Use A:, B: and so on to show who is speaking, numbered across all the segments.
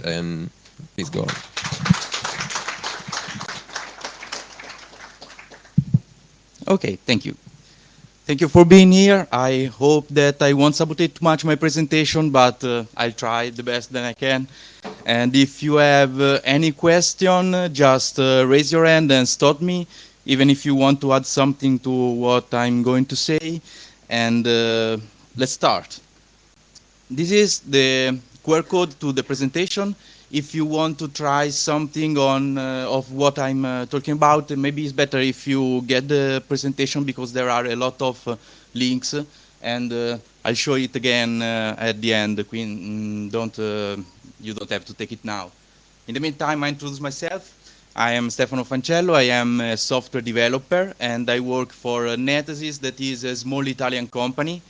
A: and please go on.
B: Okay, thank you. Thank you for being here. I hope that I won't sabotage too much my presentation, but I'll try the best that I can. And if you have any question, just raise your hand and stop me, even if you want to add something to what I'm going to say. And let's start. This is the QR code to the presentation. If you want to try something on of what I'm talking about, maybe it's better if you get the presentation because there are a lot of links, and I'll show it again at the end. Queen, you don't have to take it now. In the meantime, I introduce myself. I am Stefano Fancello. I am a software developer, and I work for NetServer, that is a small Italian company.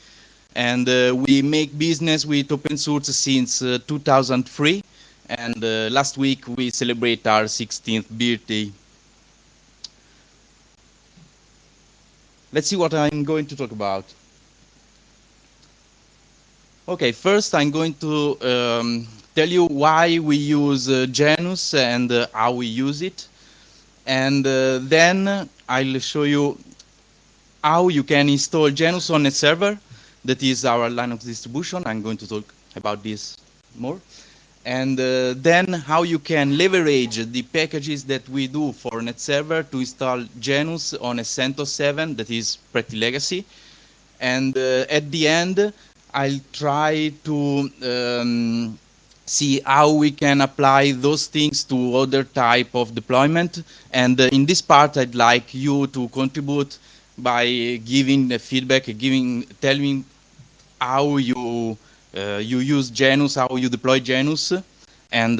B: And we make business with open source since 2003. And last week we celebrate our 16th birthday. Let's see what I'm going to talk about. Okay, first I'm going to tell you why we use Janus and how we use it. And then I'll show you how you can install Janus on NetServer. That is our Linux distribution. I'm going to talk about this more. And then how you can leverage the packages that we do for NetServer to install Janus on a CentOS 7 that is pretty legacy. And at the end, I'll try to see how we can apply those things to other type of deployment. And in this part, I'd like you to contribute by giving the feedback, telling how you use Janus, how you deploy Janus, and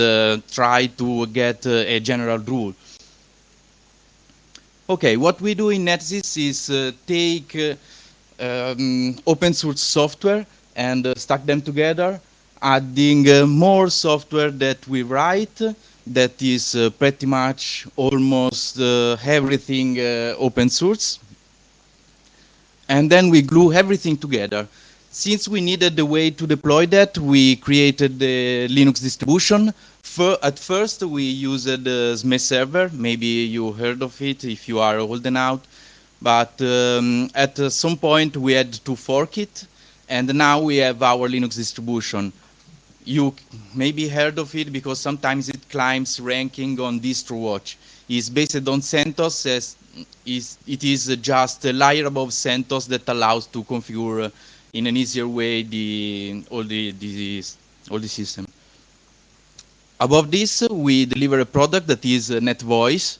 B: try to get a general rule. Okay, what we do in NetSys is take open source software and stack them together, adding more software that we write that is pretty much almost everything open source. And then we glue everything together. Since we needed a way to deploy that, we created the Linux distribution. At first, we used NetServer. Maybe you heard of it if you are old enough. But at some point, we had to fork it. And now we have our Linux distribution. You maybe heard of it because sometimes it climbs ranking on DistroWatch. It's based on CentOS. It is just a layer above CentOS that allows to configure in an easier way all the system. Above this, we deliver a product that is NetVoice.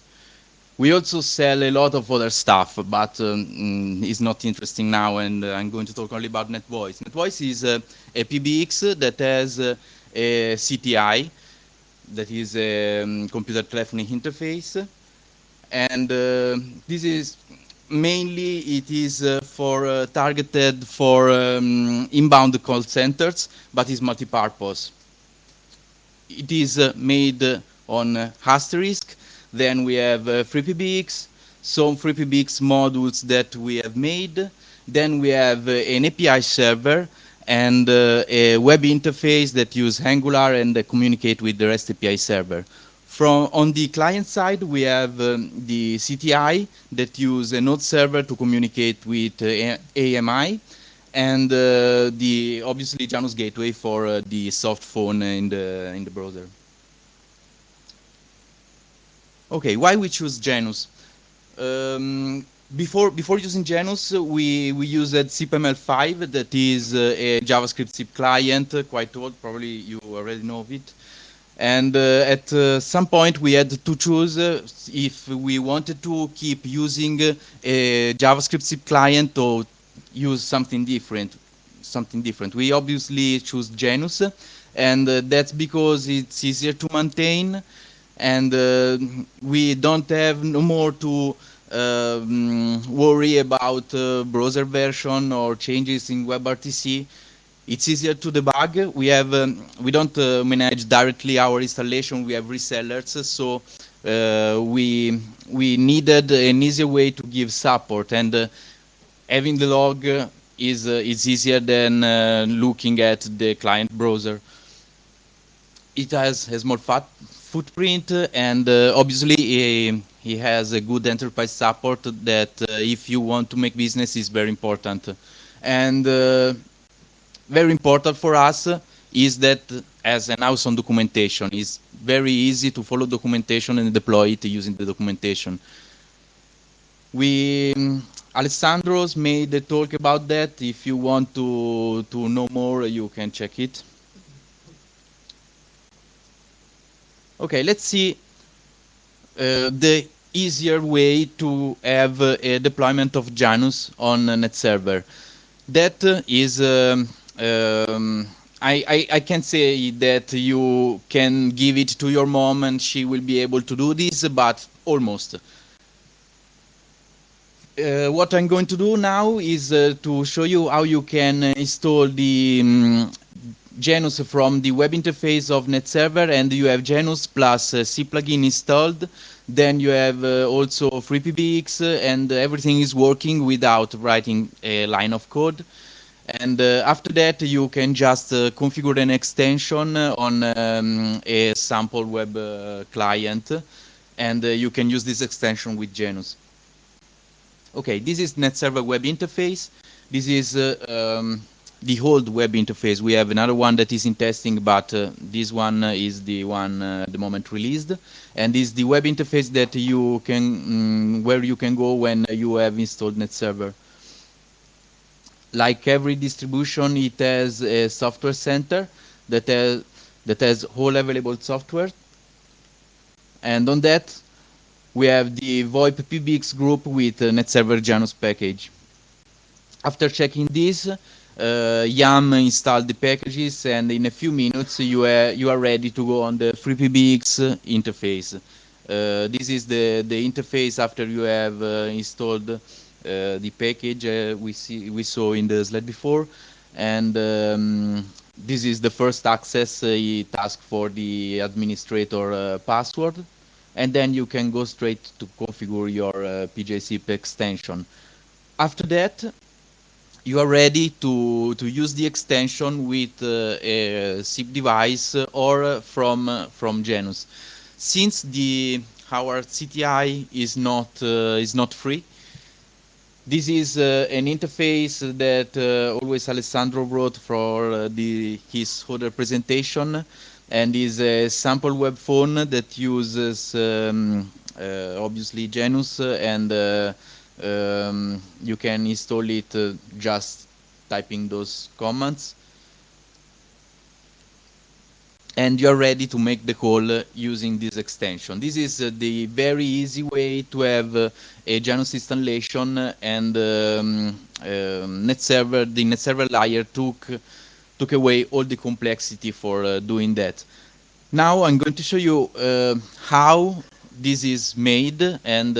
B: We also sell a lot of other stuff, but it's not interesting now, and I'm going to talk only about NetVoice. NetVoice is a PBX that has a CTI, that is a computer telephony interface, and this is mainly it is targeted for inbound call centers, but is multi-purpose. It is made on Asterisk. Then we have FreePBX, some FreePBX modules that we have made. Then we have an API server and a web interface that use Angular and communicate with the REST API server. On the client side, we have the CTI that use a node server to communicate with AMI, and obviously Janus gateway for the soft phone in the browser. Okay, why we choose Janus? Before using Janus, we used zipML5, that is a JavaScript zip client, quite old, probably you already know of it. And at some point we had to choose if we wanted to keep using a JavaScript zip client or use something different. We obviously choose Janus, and that's because it's easier to maintain, and we don't have no more to worry about browser version or changes in WebRTC. It's easier to debug. We don't manage directly our installation. We have resellers, so we needed an easier way to give support, and having the log is easier than looking at the client browser. it has a small footprint, and obviously he has a good enterprise support that if you want to make business is very important. And very important for us is that as an house on documentation, it's very easy to follow documentation and deploy it using the documentation. We Alessandro's made a talk about that. If you want to know more, you can check it. Okay, let's see the easier way to have a deployment of Janus on NetServer. That is, I can say that you can give it to your mom and she will be able to do this, but almost. What I'm going to do now is to show you how you can install the Janus from the web interface of NetServer, and you have Janus plus C plugin installed. Then you have also FreePBX, and everything is working without writing a line of code. And after that, you can just configure an extension on a sample web client, and you can use this extension with Janus. Okay, this is NetServer Web Interface. This is the old web interface. We have another one that is in testing, but this one is the one at the moment released. And this is the web interface that you can, where you can go when you have installed NetServer. Like every distribution, it has a software center that has all available software. And on that, we have the VoIP PBX group with NetServer Janus package. After checking this, YAM installed the packages, and in a few minutes you are ready to go on the FreePBX interface. This is the interface after you have installed the package we saw in the slide before, and this is the first access. It asks for the administrator password, and then you can go straight to configure your PJSIP extension. After that, you are ready to use the extension with a SIP device or from Janus. Since our CTI is not free, this is an interface that always Alessandro wrote for his other presentation, and is a sample web phone that uses obviously Janus, and you can install it just typing those commands, and you're ready to make the call using this extension. This is the very easy way to have a Janus installation, and the NetServer layer took away all the complexity for doing that. Now I'm going to show you how this is made, and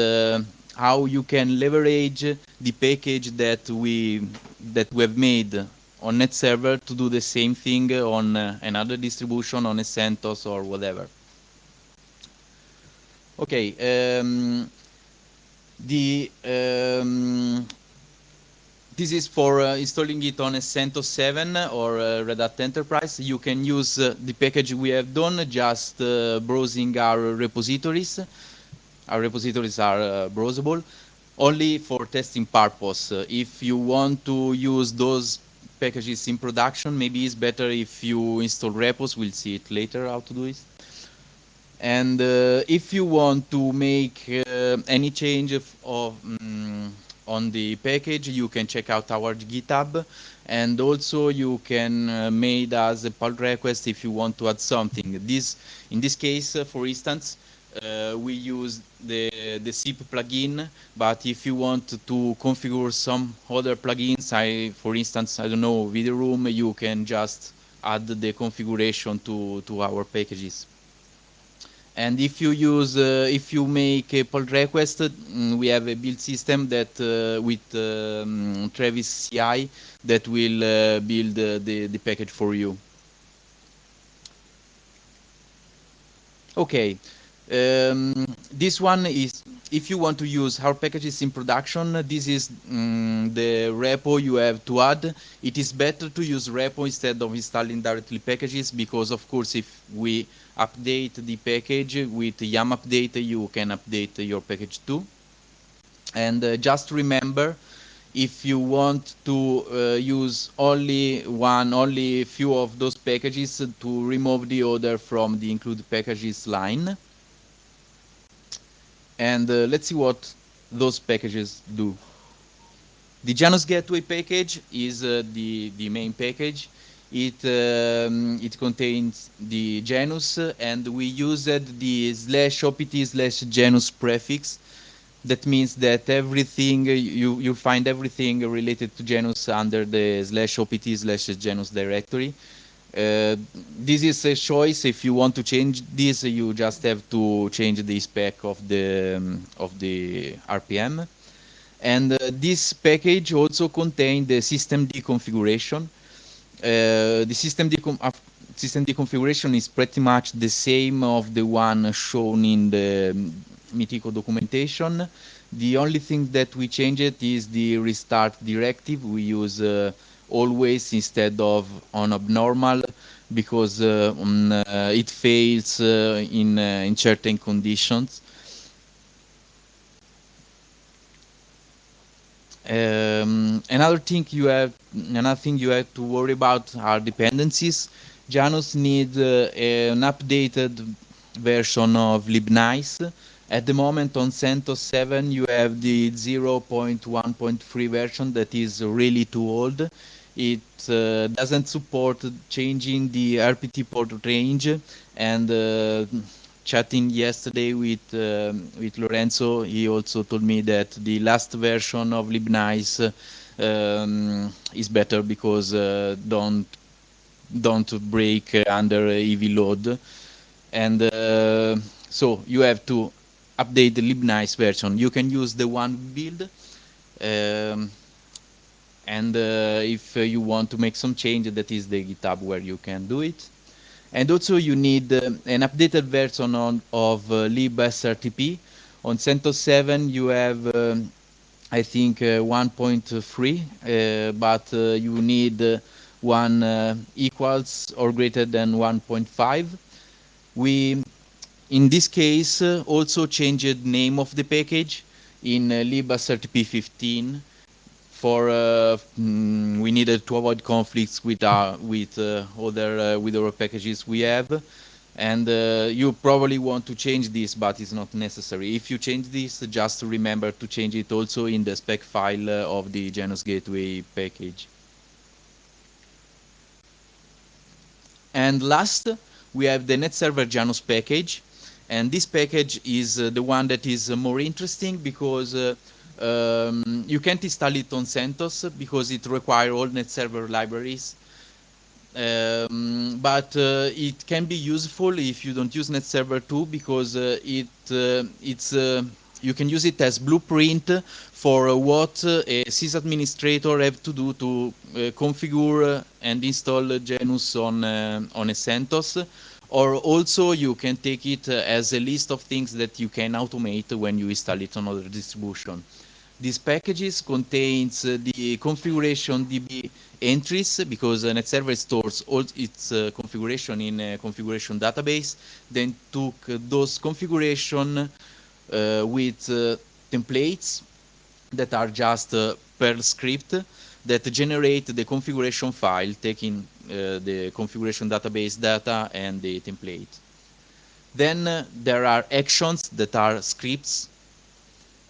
B: how you can leverage the package that we have made on NetServer to do the same thing on another distribution, on a CentOS or whatever. Okay, this is for installing it on a CentOS 7 or Red Hat Enterprise. You can use the package we have done, just browsing our repositories. Our repositories are browsable only for testing purpose. If you want to use those packages in production, maybe it's better if you install repos. We'll see it later how to do it. And if you want to make any change on the package, you can check out our GitHub, and also you can make us a pull request if you want to add something. In this case, for instance, we use the SIP plugin, but if you want to configure some other plugins, for instance, I don't know, video room, you can just add the configuration to our packages. And if you make a pull request, we have a build system that with Travis CI that will build the package for you. Okay. This one is if you want to use our packages in production, this is the repo you have to add. It is better to use repo instead of installing directly packages, because of course if we update the package with yum update, you can update your package too. And just remember, if you want to use only a few of those packages, to remove the other from the include packages line. And let's see what those packages do. The Janus Gateway package is the main package. It contains the Janus, and we used the /opt/Janus prefix. That means that everything you find everything related to Janus under the /opt/Janus directory. This is a choice. If you want to change this, you just have to change the spec of the RPM. And this package also contains the systemd configuration. The systemd configuration is pretty much the same of the one shown in the Mitico documentation. The only thing that we changed is the restart directive. We use always instead of on abnormal, because it fails in certain conditions. Another thing you have to worry about are dependencies. Janus needs an updated version of libnice. At the moment on CentOS 7 you have the 0.1.3 version that is really too old. It doesn't support changing the RPT port range, and chatting yesterday with Lorenzo, he also told me that the last version of libnice is better, because don't break under heavy load. And so you have to update the libnice version. You can use the one build, and if you want to make some change, that is the GitHub where you can do it. And also you need an updated version of libsrtp. On CentOS 7 you have I think 1.3, but you need one equals or greater than 1.5. We in this case also changed name of the package in libsrtp 15. For we needed to avoid conflicts with other packages we have, and you probably want to change this, but it's not necessary. If you change this, just remember to change it also in the spec file of the Janus Gateway package. And last, we have the NetServer Janus package, and this package is the one that is more interesting, because you can't install it on CentOS because it requires all NetServer libraries. But it can be useful if you don't use NetServer 2, because you can use it as blueprint for what a sysadministrator have to do to configure and install Janus on a CentOS. Or also you can take it as a list of things that you can automate when you install it on other distribution. These packages contains the configuration DB entries, because NetServer stores all its configuration in a configuration database, then took those configuration with templates that are just Perl script that generate the configuration file, taking the configuration database data and the template. Then there are actions that are scripts,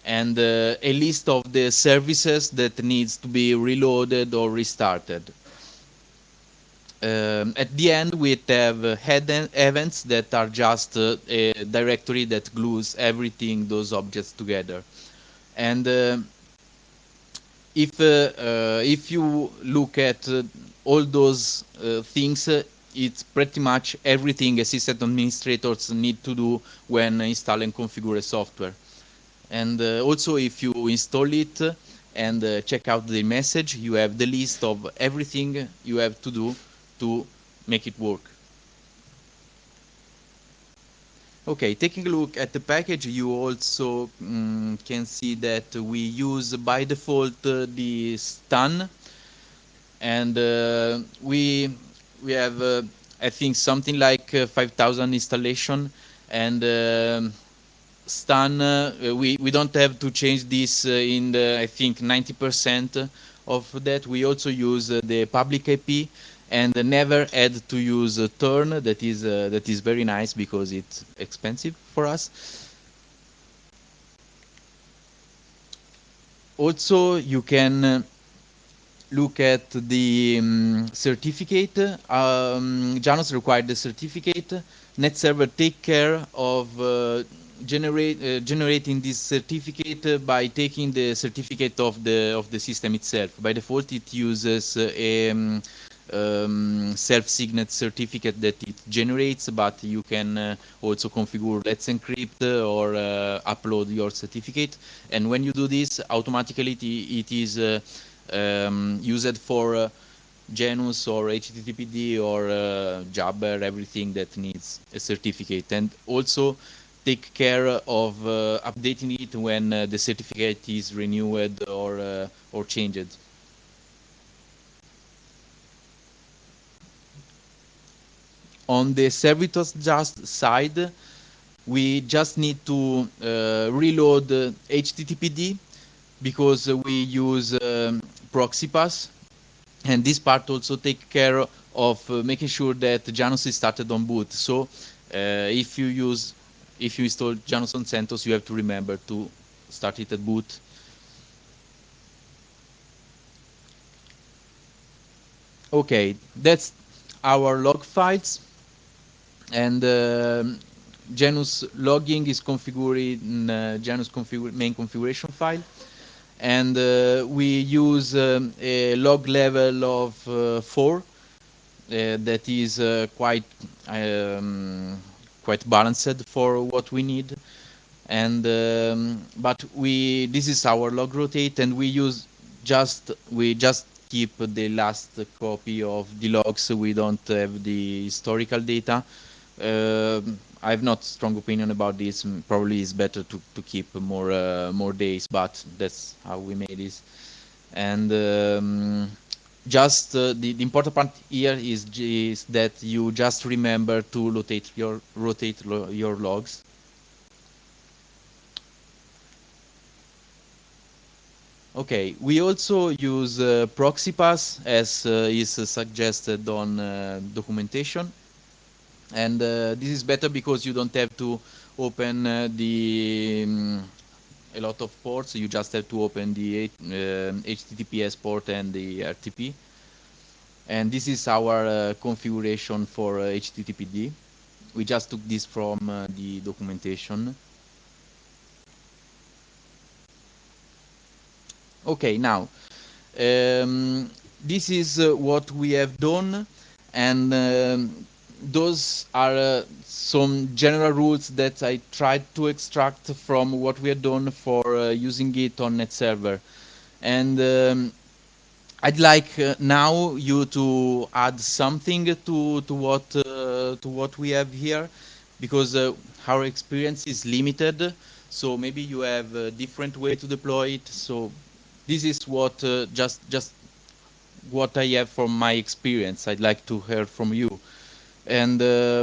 B: and a list of the services that needs to be reloaded or restarted. At the end, we have head events that are just a directory that glues everything, those objects together. And if you look at all those things, it's pretty much everything a system administrators need to do when install and configure a software. And also, if you install it and check out the message, you have the list of everything you have to do to make it work. Okay, taking a look at the package, you also can see that we use by default the stun, and we have I think something like 5,000 installation, and stun we don't have to change this in the I think 90% of that. We also use the public IP, and never had to use turn. That is very nice because it's expensive for us. Also, you can look at the certificate. Janus required the certificate. NetServer take care of generating this certificate by taking the certificate of the system itself. By default, it uses a self-signed certificate that it generates, but you can also configure Let's Encrypt or upload your certificate. And when you do this, automatically it is used for Janus or HTTPD or Jabber, everything that needs a certificate, and also take care of updating it when the certificate is renewed or changed. On the servitors just side, we just need to reload HTTPD because we use proxypass, and this part also take care of making sure that Janus is started on boot. So if you install Janus on CentOS, you have to remember to start it at boot. Okay, that's our log files, and Janus logging is configured in Janus main configuration file, and we use a log level of 4 that is quite balanced for what we need. And but this is our log rotate, and we just keep the last copy of the logs. We don't have the historical data. I have not strong opinion about this. Probably it's better to keep more days, but that's how we made this. And just the important part here is that you just remember to rotate your logs. Okay, we also use proxypass as is suggested on documentation, and this is better because you don't have to open a lot of ports. You just have to open the HTTPS port and the RTP, and this is our configuration for HTTPD. We just took this from the documentation. Okay, now this is what we have done, and those are some general rules that I tried to extract from what we have done for using it on NetServer. And I'd like now you to add something to what we have here, because our experience is limited. So maybe you have a different way to deploy it. So this is what just what I have from my experience. I'd like to hear from you. And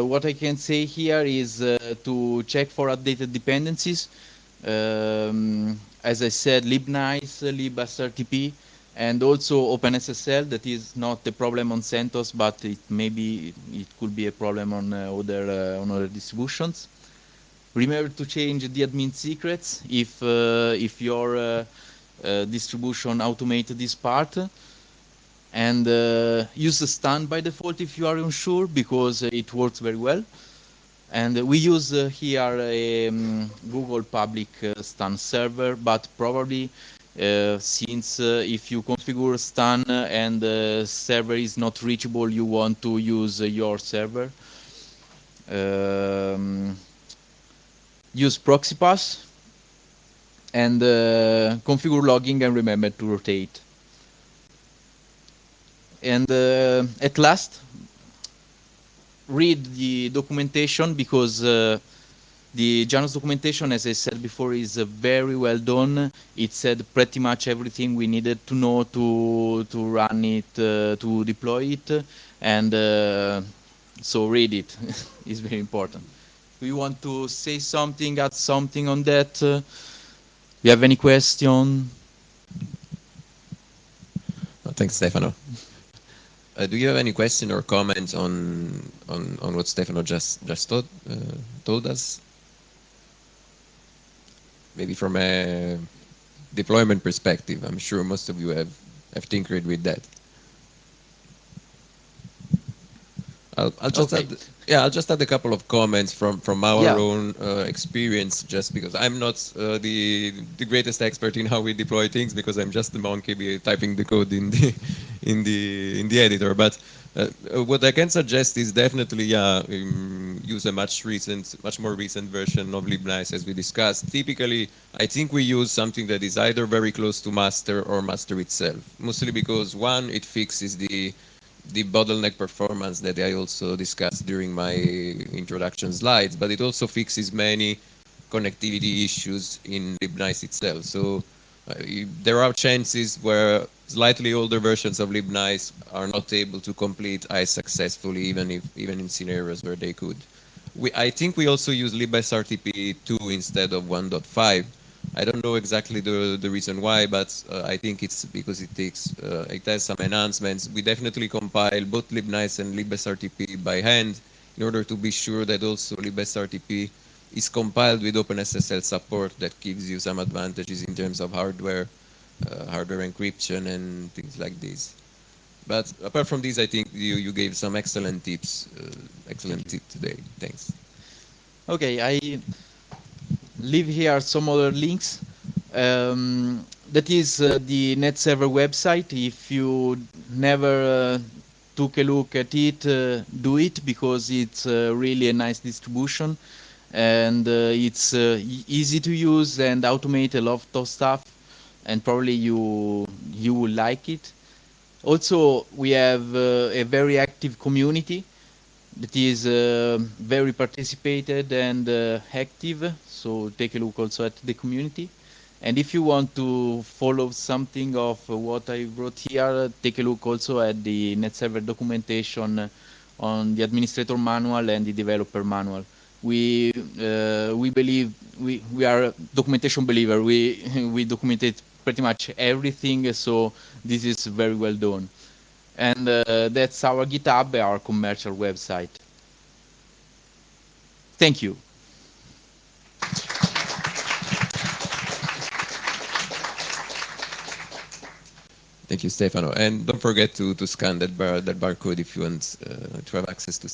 B: what I can say here is to check for updated dependencies. As I said, libnice, libsrtp, and also OpenSSL. That is not a problem on CentOS, but it could be a problem on other distributions. Remember to change the admin secrets if your distribution automates this part, and use the stun by default if you are unsure, because it works very well. And we use here a Google public stun server, but probably since if you configure stun and the server is not reachable, you want to use your server. Use proxypass, and configure logging, and remember to rotate. And at last, read the documentation, because The Janus documentation, as I said before, is very well done. It said pretty much everything we needed to know to run it, to deploy it, and so read it. It's very important. Do you want to say something, add something on that? You have any question?
A: Thanks, Stefano. Do you have any question or comments on what Stefano just told us? Maybe from a deployment perspective, I'm sure most of you have tinkered with that. I'll just
B: Okay.
A: I'll just add a couple of comments from our
B: Yeah.
A: own experience, just because I'm not the greatest expert in how we deploy things, because I'm just the monkey typing the code in the in the editor. But what I can suggest is definitely use a much more recent version of libnice, as we discussed. Typically, I think we use something that is either very close to master or master itself, mostly because one, it fixes the bottleneck performance that I also discussed during my introduction slides, but it also fixes many connectivity issues in libnice itself. So there are chances where slightly older versions of libnice are not able to complete ICE successfully, even in scenarios where they could. I think we also use libsrtp 2 instead of 1.5. I don't know exactly the reason why, but I think it's because it has some enhancements. We definitely compile both libnice and libsrtp by hand in order to be sure that also libsrtp is compiled with OpenSSL support. That gives you some advantages in terms of hardware encryption and things like this. But apart from these, I think you gave some excellent tips, excellent tip today. Thanks.
B: Okay, I leave here some other links. That is the NetServer website. If you never took a look at it, do it, because it's really a nice distribution, and it's easy to use and automate a lot of stuff, and probably you will like it. Also, we have a very active community that is very participated and active. So take a look also at the community. And if you want to follow something of what I wrote here, take a look also at the NetServer documentation on the administrator manual and the developer manual. We believe we are a documentation believer. We we documented pretty much everything, so this is very well done. And that's our GitHub, our commercial website. Thank you.
A: Thank you, Stefano. And don't forget to scan that barcode if you want to have access to